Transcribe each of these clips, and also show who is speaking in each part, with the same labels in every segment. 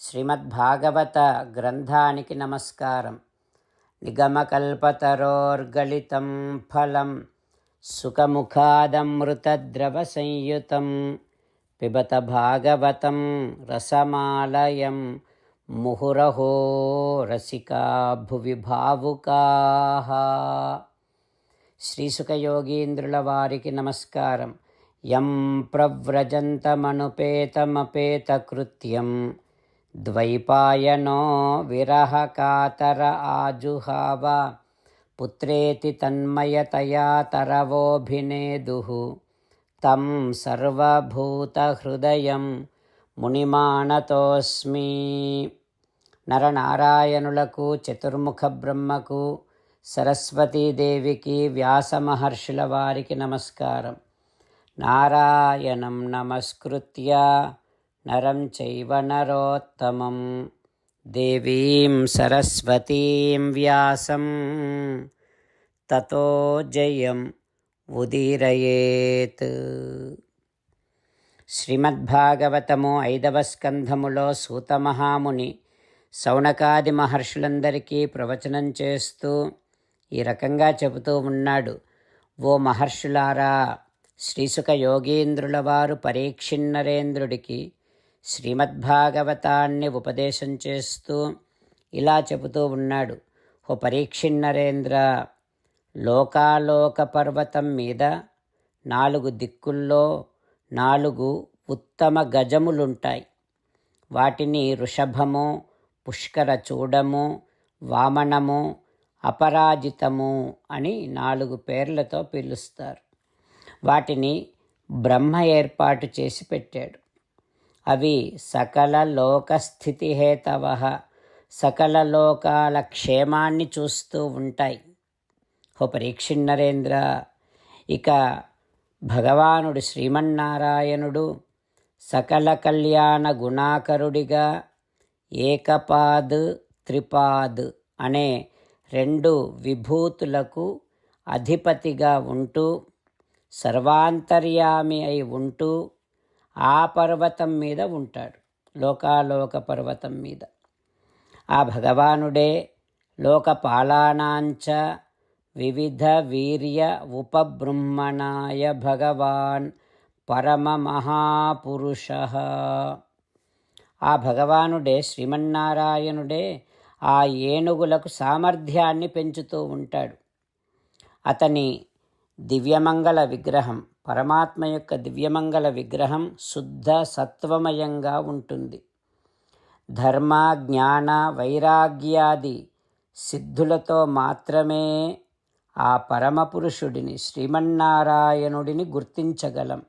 Speaker 1: శ్రీమద్భాగవత గ్రంథానికి నమస్కారం. నిగమకల్పతరోర్గళితం ఫలం సుఖముఖాదమృతద్రవ సంయుతం పిబత భాగవతం రసమాలయం ముహురహో రసికా భువి భావుకాః. శ్రీసుఖయోగీంద్రుల వారికి నమస్కారం. యం ప్రవ్రజంతమనుపేతమపేతకృత్యం ద్వైపాయనో విరహకాతర ఆజుహావ పుత్రేతి తన్మయతయా తరవోభినేదుః తం సర్వభూతహృదయం మునిమానతోస్మి. నరనారాయణులకు, చతుర్ముఖ బ్రహ్మకు, సరస్వతీదేవికి, వ్యాస మహర్షుల వారికి నమస్కారం. నారాయణం నమస్కృత్య నరం చైవ నరోత్తమం దేవీం సరస్వతీం వ్యాసం తతో జయం ఉదీరయేత్. శ్రీమద్భాగవతము 5వ స్కంధములో సూతమహాముని శౌనకాది మహర్షులందరికీ ప్రవచనం చేస్తూ ఈ రకంగా చెబుతూ ఉన్నాడు. ఓ మహర్షులారా, శ్రీసుఖ యోగీంద్రుల వారు పరీక్షిన్నరేంద్రుడికి శ్రీమద్భాగవతాన్ని ఉపదేశం చేస్తూ ఇలా చెబుతూ ఉన్నాడు. ఓ పరీక్షిన్నరేంద్ర, లోకాలోక పర్వతం మీద 4 దిక్కుల్లో 4 ఉత్తమ గజములుంటాయి. వాటిని వృషభము, పుష్కర చూడము, వామనము, అపరాజితము అని 4 పేర్లతో పిలుస్తారు. వాటిని బ్రహ్మ ఏర్పాటు చేసి పెట్టాడు. అవి సకల లోకస్థితి హేతవః, సకల లోకాల క్షేమాన్ని చూస్తూ ఉంటాయి. ఓ పరీక్షిన్నరేంద్ర, ఇక భగవానుడు శ్రీమన్నారాయణుడు సకల కళ్యాణ గుణాకరుడిగా ఏకపాద్ త్రిపాద్ అనే 2 విభూతులకు అధిపతిగా ఉంటూ సర్వాంతర్యామి అయి ఉంటూ ఆ పర్వతం మీద ఉంటాడు, లోకాలోక పర్వతం మీద. ఆ భగవానుడే లోకపాలానాంచ వివిధ వీర్య ఉపబృంహణాయ భగవాన్ పరమ మహాపురుషః. ఆ భగవానుడే, శ్రీమన్నారాయణుడే ఆ ఏనుగులకు సామర్థ్యాన్ని పెంచుతూ ఉంటాడు. అతని దివ్యమంగళ విగ్రహం, పరమాత్మ యొక్క దివ్యమంగళ విగ్రహం శుద్ధ సత్వమయంగా ఉంటుంది. ధర్మ, జ్ఞాన, వైరాగ్యాది సిద్ధులతో మాత్రమే ఆ పరమపురుషుడిని, శ్రీమన్నారాయణుడిని గుర్తించగలం.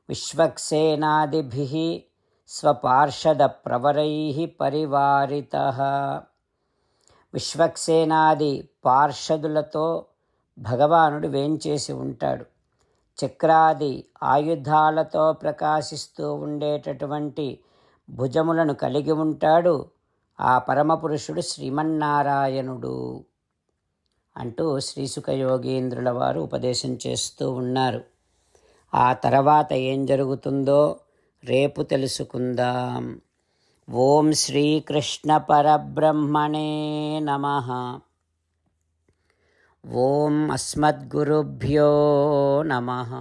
Speaker 1: విశ్వక్సేనాదిభిః స్వపార్షద ప్రవరైః పరివారితః. విశ్వక్సేనాది పార్షదులతో భగవానుడు వేంచేసి ఉంటాడు. చక్రాది ఆయుధాలతో ప్రకాశిస్తూ ఉండేటటువంటి భుజములను కలిగి ఉంటాడు ఆ పరమపురుషుడు శ్రీమన్నారాయణుడు అంటూ శ్రీసుఖ యోగీంద్రుల వారు ఉపదేశం చేస్తూ ఉన్నారు. ఆ తర్వాత ఏం జరుగుతుందో రేపు తెలుసుకుందాం. ఓం శ్రీకృష్ణ పరబ్రహ్మణే నమః. ఓం అస్మద్గురుభ్యో నమః.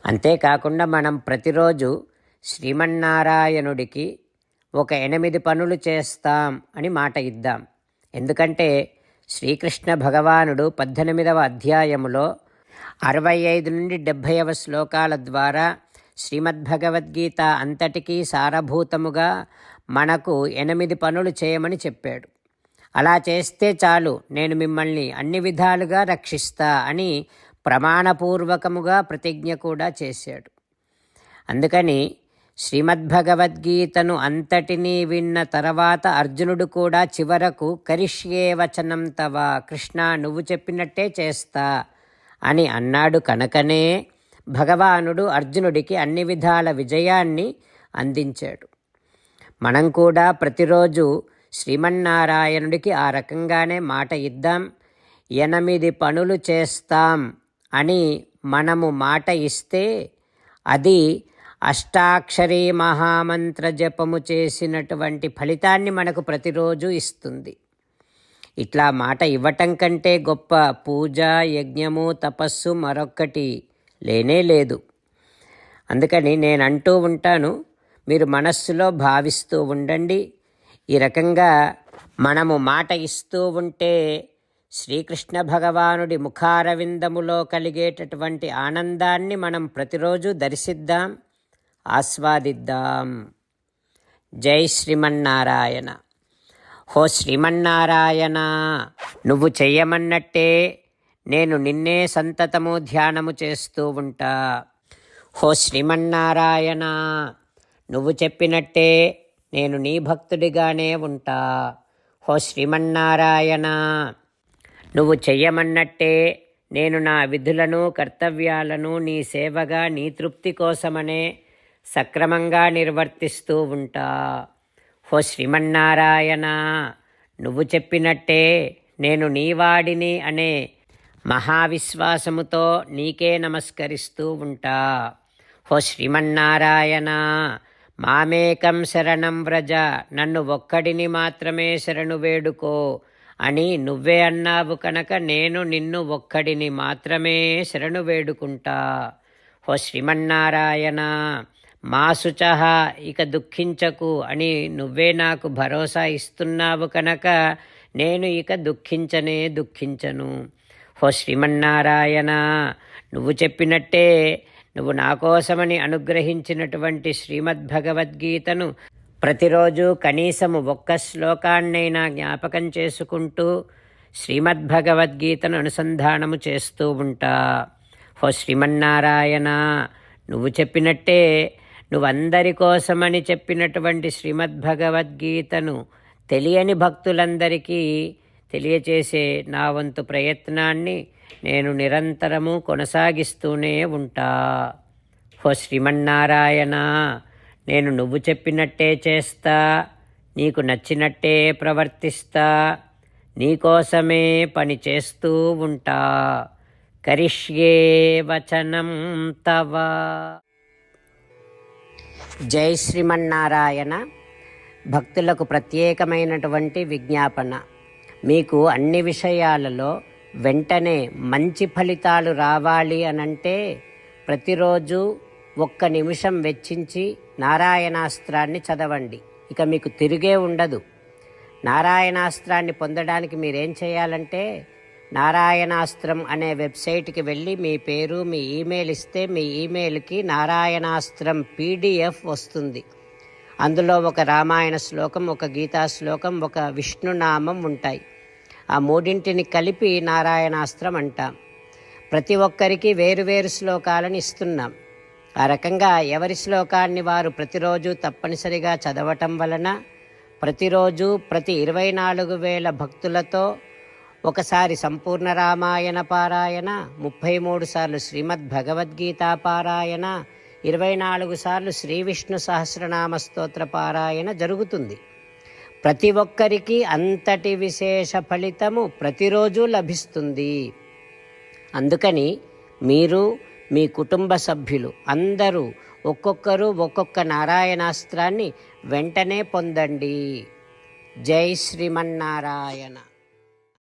Speaker 1: అంతేకాకుండా మనం ప్రతిరోజు శ్రీమన్నారాయణుడికి ఒక 8 పనులు చేస్తాం అని మాట ఇద్దాం. ఎందుకంటే శ్రీకృష్ణ భగవానుడు 18వ అధ్యాయములో 65 నుండి 70వ శ్లోకాల ద్వారా శ్రీమద్భగవద్గీత అంతటికీ సారభూతముగా మనకు 8 పనులు చేయమని చెప్పాడు. అలా చేస్తే చాలు, నేను మిమ్మల్ని అన్ని విధాలుగా రక్షిస్తా అని ప్రమాణపూర్వకముగా ప్రతిజ్ఞ కూడా చేశాడు. అందుకని శ్రీమద్భగవద్గీతను అంతటినీ విన్న తర్వాత అర్జునుడు కూడా చివరకు కరిష్యే వచనం తవ, కృష్ణ నువ్వు చెప్పినట్టే చేస్తా అని అన్నాడు. కనుకనే భగవానుడు అర్జునుడికి అన్ని విధాల విజయాన్ని అందించాడు. మనం కూడా ప్రతిరోజు శ్రీమన్నారాయణుడికి ఆ రకంగానే మాట ఇద్దాం. 8 పనులు చేస్తాం అని మనము మాట ఇస్తే అది అష్టాక్షరీ మహామంత్ర జపము చేసినటువంటి ఫలితాన్ని మనకు ప్రతిరోజు ఇస్తుంది. ఇట్లా మాట ఇవ్వటం కంటే గొప్ప పూజ, యజ్ఞము, తపస్సు మరొక్కటి లేనే లేదు. అందుకని నేను అంటూ ఉంటాను, మీరు మనస్సులో భావిస్తూ ఉండండి. ఈ రకంగా మనము మాట ఇస్తూ ఉంటే శ్రీకృష్ణ భగవానుడి ముఖారవిందములో కలిగేటటువంటి ఆనందాన్ని మనం ప్రతిరోజు దర్శిద్దాం, ఆస్వాదిద్దాం. జై శ్రీమన్నారాయణ. హో శ్రీమన్నారాయణ, నువ్వు చెయ్యమన్నట్టే నేను నిన్నే సంతతము ధ్యానము చేస్తూ ఉంటా. హో శ్రీమన్నారాయణ, నువ్వు చెప్పినట్టే నేను నీ భక్తుడిగానే ఉంటా. హో శ్రీమన్నారాయణ, నువ్వు చెయ్యమన్నట్టే నేను నా విధులను, కర్తవ్యాలను నీ సేవగా, నీ తృప్తి కోసమనే సక్రమంగా నిర్వర్తిస్తూ ఉంటా. హో శ్రీమన్నారాయణ, నువ్వు చెప్పినట్టే నేను నీవాడిని అనే మహావిశ్వాసముతో నీకే నమస్కరిస్తూ ఉంటా. హో శ్రీమన్నారాయణ, మామేకం శరణం వ్రజ, నన్ను ఒక్కడిని మాత్రమే శరణు వేడుకో అని నువ్వే అన్నావు కనుక నేను నిన్ను ఒక్కడిని మాత్రమే శరణు వేడుకుంటా. హో శ్రీమన్నారాయణ, మా శుచః, ఇక దుఃఖించకు అని నువ్వే నాకు భరోసా ఇస్తున్నావు కనుక నేను ఇక దుఃఖించను. హో శ్రీమన్నారాయణ, నువ్వు చెప్పినట్టే నువ్వు నా కోసమని అనుగ్రహించినటువంటి శ్రీమద్భగవద్గీతను ప్రతిరోజు కనీసము ఒక్క శ్లోకాన్నైనా జ్ఞాపకం చేసుకుంటూ శ్రీమద్భగవద్గీతను అనుసంధానము చేస్తూ ఉంటా. హో శ్రీమన్నారాయణ, నువ్వు చెప్పినట్టే నువ్వందరి కోసమని చెప్పినటువంటి శ్రీమద్భగవద్గీతను తెలియని భక్తులందరికీ తెలియచేసే నా వంతు ప్రయత్నాన్ని నేను నిరంతరము కొనసాగిస్తూనే ఉంటా. హో శ్రీమన్నారాయణ, నేను నువ్వు చెప్పినట్టే చేస్తా, నీకు నచ్చినట్టే ప్రవర్తిస్తా, నీకోసమే పని చేస్తూ ఉంటా. కరిష్యే వచనం తవ. జై శ్రీమన్నారాయణ. భక్తులకు ప్రత్యేకమైనటువంటి విజ్ఞాపన. మీకు అన్ని విషయాలలో వెంటనే మంచి ఫలితాలు రావాలి అనంటే ప్రతిరోజు 1 నిమిషం వెచ్చించి నారాయణాస్త్రాన్ని చదవండి. ఇక మీకు తిరిగే ఉండదు. నారాయణాస్త్రాన్ని పొందడానికి మీరేం చేయాలంటే నారాయణాస్త్రం అనే వెబ్సైట్కి వెళ్ళి మీ పేరు, మీ ఈమెయిల్ ఇస్తే మీ ఈమెయిల్కి నారాయణాస్త్రం PDF వస్తుంది. అందులో ఒక రామాయణ శ్లోకం, ఒక గీతా శ్లోకం, ఒక విష్ణునామం ఉంటాయి. ఆ మూడింటిని కలిపి నారాయణాస్త్రం అంటాం. ప్రతి ఒక్కరికి వేరువేరు శ్లోకాలను ఇస్తున్నాం. ఆ రకంగా ఎవరి శ్లోకాన్ని వారు ప్రతిరోజు తప్పనిసరిగా చదవటం వలన ప్రతిరోజు ప్రతి 24,000 భక్తులతో ఒకసారి సంపూర్ణ రామాయణ పారాయణ, 33 సార్లు శ్రీమద్ భగవద్గీత పారాయణ, 24 సార్లు శ్రీ విష్ణు సహస్రనామ స్తోత్ర పారాయణ జరుగుతుంది. ప్రతి ఒక్కరికి అంతటి విశేష ఫలితము ప్రతిరోజు లభిస్తుంది. అందుకని మీరు, మీ కుటుంబ సభ్యులు అందరూ ఒక్కొక్కరు ఒక్కొక్క నారాయణాస్త్రాన్ని వెంటనే పొందండి. జై శ్రీమన్నారాయణ.